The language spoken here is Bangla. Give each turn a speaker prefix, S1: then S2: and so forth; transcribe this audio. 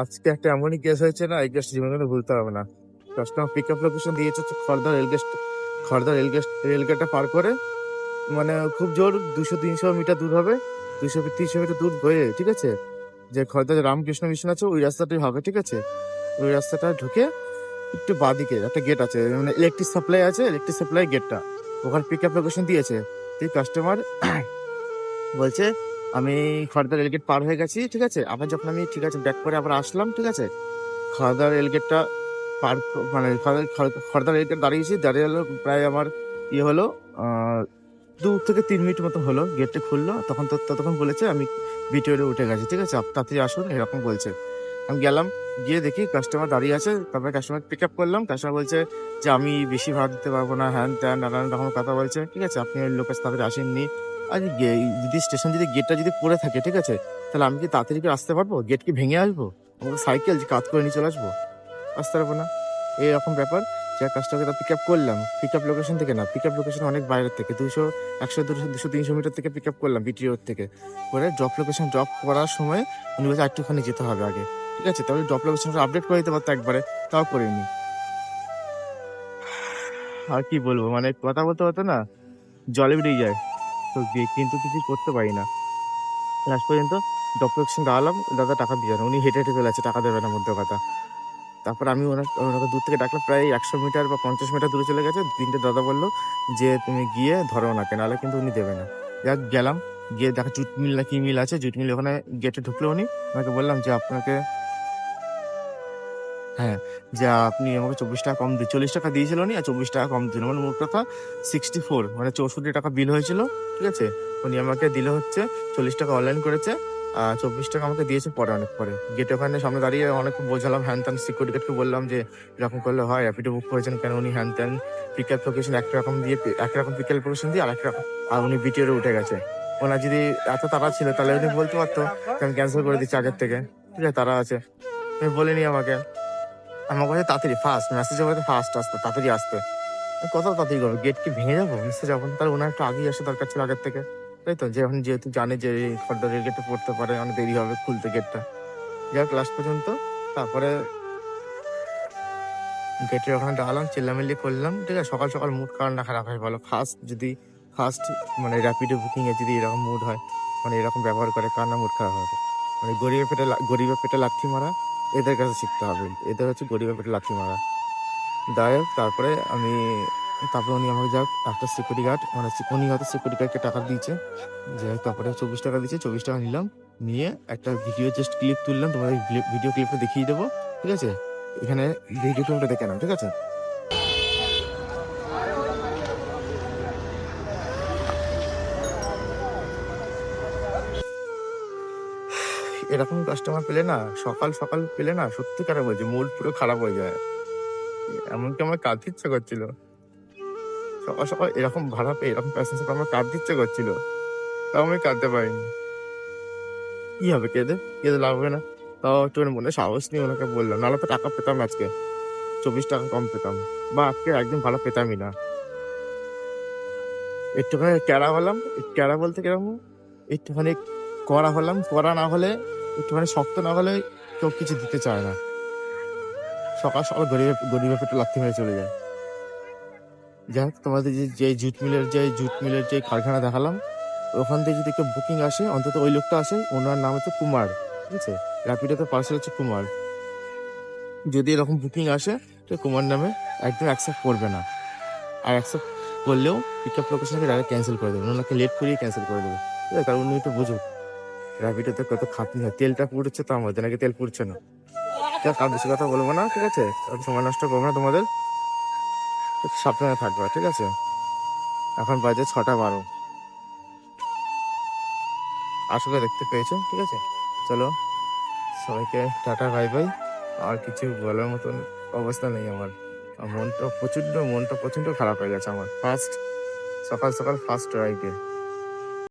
S1: আজকে একটা এমনই কেস হয়েছে না, এই কেসটা জীবনে ভুলতে হবে না। কাস্টমার পিক আপ লোকেশন দিয়েছে হচ্ছে খড়দা রেলগেটটা পার করে, মানে খুব জোর 200-300 মিটার দূর হবে, 200-300 মিটার দূর হয়ে, ঠিক আছে, যে খড়দা যে রামকৃষ্ণ মিশন আছে ওই রাস্তাটাই হবে, ঠিক আছে। ওই রাস্তাটা ঢুকে একটু বাঁদিকে একটা গেট আছে, মানে ইলেকট্রিক সাপ্লাই আছে, ইলেকট্রিক সাপ্লাই গেটটা ওখানে পিক আপ লোকেশন দিয়েছে। সেই কাস্টমার বলছে আমি খড়দা রেলগেট পার হয়ে গেছি, ঠিক আছে। আবার যখন আমি ঠিক আছে ব্যাক করে আবার আসলাম, ঠিক আছে, খড়দা রেলগেটটা মানে খড়দা রেলগেট দাঁড়িয়ে হলো প্রায় আমার হলো 2 থেকে 3 মিনিট মতো হলো, গেটটা খুললো, ততক্ষণ বলেছে আমি ভিডিওতে উঠে গেছি, ঠিক আছে, তাড়াতাড়ি আসুন এরকম বলছে। আমি গেলাম, গিয়ে দেখি কাস্টমার দাঁড়িয়ে আছে। তারপরে কাস্টমার পিক আপ করলাম। কাস্টমার বলছে যে আমি বেশি ভাড়া দিতে পারবো না, হ্যান ত্যান নানান রকম কথা বলছে, ঠিক আছে। আপনি ওই লোকের তাড়াতাড়ি আসেননি। আর যদি স্টেশন যদি গেটটা যদি পড়ে থাকে, ঠিক আছে, তাহলে আমি কি তাড়াতাড়ি করে আসতে পারবো? গেট কি ভেঙে আসবো? আমাকে সাইকেল যে কাজ করে নিয়ে চলে আসবো? আসতে পারবো না। এইরকম ব্যাপার। যে কাজটাকে পিক আপ করলাম, পিক আপ লোকেশন থেকে না, পিক আপ লোকেশন অনেক বাইরের থেকে, 200, 100, 200, 200, 300 মিটার থেকে পিক আপ করলাম, বিটি রোড থেকে করে। ড্রপ লোকেশন ড্রপ করার সময় উনি বলছে একটুখানি যেতে হবে আগে, ঠিক আছে। তবে ড্রপ লোকেশনটা আপডেট করে দিতে পারতো একবারে, তাও করিনি। আর কি বলবো, মানে কথা বলতে হতো না, জলে বেরিয়ে যায় তো, কিন্তু কিছু করতে পারি না। লাস্ট পর্যন্ত ড্রপ লোকেশন দাঁড়ালাম, দাদা টাকা দিয়ে না, উনি হেঁটে হেঁটে চলে আছে, টাকা দেবে না মধ্যে কথা। তারপর আমি ওনাকে দূর থেকে ডাকলাম, প্রায় 100 মিটার বা 50 মিটার দূরে চলে গেছে। তিনটে দাদা বললো যে তুমি গিয়ে ধরো ওনাকে, নাহলে কিন্তু উনি দেবে না। যাক গেলাম, গিয়ে দেখা জুট মিল না কি মিল আছে, জুট মিল ওখানে গেটে ঢুকলো উনি। ওনাকে বললাম যে আপনাকে, হ্যাঁ, যে আপনি আমাকে 24 টাকা কম 40 টাকা দিয়েছিল উনি, আর 24 টাকা কম দিল, মানে মোট কথা 64, মানে 64 টাকা বিল হয়েছিল, ঠিক আছে। উনি আমাকে দিল হচ্ছে 40 টাকা অনলাইন করেছে, আর 24 টাকা আমাকে দিয়েছে পরে, অনেক পরে। গেটে ওখানে সামনে দাঁড়িয়ে অনেক বোঝালাম, হ্যান ত্যান, সিকিউরিটি গার্ডকে বললাম যে এরকম করলে হয়, র্যাপিডো বুক করেছেন কেন উনি, হ্যান ত্যান। পিক আপ লোকেশন একরকম দিয়ে, একরকম পিক আপ লোকেশন দিয়ে আরেক রকম, আর উনি বিটিওরে উঠে গেছে। ওনার যদি এত তাড়া ছিল তাহলে উনি বলতে পারতো যে আমি ক্যান্সেল করে দিচ্ছি আগের থেকে, ঠিক আছে, তারা আছে। তুমি বলিনি আমাকে, আমার কাছে তাড়াতাড়ি ফাস্ট মেসেজ হবে, ফাস্ট আসতে, তাড়াতাড়ি আসতে। কত তাড়াতাড়ি করবো? গেট কি ভেঙে যাবো মেসেজ যখন? তাহলে ওনার একটু আগেই আসা দরকার ছিল, আগের থেকে, তাই তো। যে এখন যেহেতু জানে যে এই খড়দা রেল গেটে পড়তে পারে, অনেক দেরি হবে খুলতে গেটটা। যাক লাস্ট পর্যন্ত তারপরে গেটের ওখানে দাঁড়ালাম, চিল্লামিল্লি করলাম, ঠিক আছে। সকাল সকাল মুড কার না খারাপ হয় বলো? ফার্স্ট মানে র্যাপিডো বুকিং এ যদি এরকম মুড হয়, মানে এরকম ব্যবহার করে, কার না মুড খারাপ হবে? মানে গরিবের পেটে লাথি মারা, এদের কাছে শিখতে হবে। এদের হচ্ছে গরিবের পেটে লাথি মারা। যাই হোক, তারপরে উনি আমাকে যাক একটা সিকিউরিটি গার্ড, মানে উনি হয়তো সিকিউরিটি গার্ডকে টাকা দিয়েছে, যে তারপরে 24 টাকা দিয়েছে। 24 টাকা নিলাম, নিয়ে একটা ভিডিও জাস্ট ক্লিপ তুললাম, তোমাদের ভিডিও ক্লিপটা দেখিয়ে দেবো, ঠিক আছে। এখানে ভিডিও ক্লিপটা দেখে নাও, ঠিক আছে। এরকম কাস্টমার পেলে না, সকাল সকাল পেলে না, সত্যিকারে বলছি মুড পুরো খারাপ হয়ে যায়। এমনকি আমার কাঁদতে ইচ্ছে করছিল, সকাল সকাল এরকম ভাড়া পেয়ে, এরকম প্যাসেঞ্জার আমার কাঁদতে ইচ্ছে করছিল, তাও আমি কাঁদতে পারিনি। কি হবে, কেঁদে কেঁদে লাভ হবে না। তাও একটু মনে সাহস নিয়ে ওনাকে বললাম, নাহলে তো টাকা পেতাম আজকে, 24 টাকা কম পেতাম, বা আজকে একদিন ভালো পেতামই না। একটুখানি ক্যারা হলাম, ক্যারা বলতে কিরকম, একটুখানি কড়া হলাম, কড়া না হলে, একটুখানি শক্ত না হলে কেউ কিছু দিতে চায় না। সকাল সকাল গরিবের পেটে লাথি মেরে চলে যায়। যাই হোক, তোমাদের যে কারখানা দেখালাম, ওখান থেকে যদি কেউ বুকিং আসে, অন্তত ওই লোকটা আসে, ওনার নাম হচ্ছে কুমার, ঠিক আছে। র্যাপিডোতে পার্সেল হচ্ছে কুমার। যদি এরকম বুকিং আসে, তো কুমার নামে একদম অ্যাকসেপ্ট করবে না। আর অ্যাকসেপ্ট করলেও পিক আপ লোকেশনকে ডাইরেক্ট ক্যান্সেল করে দেবে, ওনাকে লেট করিয়ে ক্যান্সেল করে দেবে, ঠিক আছে। কারণ উনি একটু বুঝুক র্যাপিডোতে কত খাটনি হয়, তেলটা পুড়ছে তার মধ্যে, নাকি তেল পুড়ছে না। ঠিক আছে, আর বেশি কথা বলবো না, ঠিক আছে, আর সময় নষ্ট করবো না তোমাদের, সাবধানে থাকবে, ঠিক আছে। এখন বাজে 6টা 12, আসলে দেখতে পেয়েছো, ঠিক আছে। চলো, সবাইকে টাটা বাই বাই। আর কিছু বলার মতন অবস্থা নেই আমার। মনটা প্রচন্ড খারাপ হয়ে গেছে আমার, সকাল সকাল ফার্স্ট রাইডে।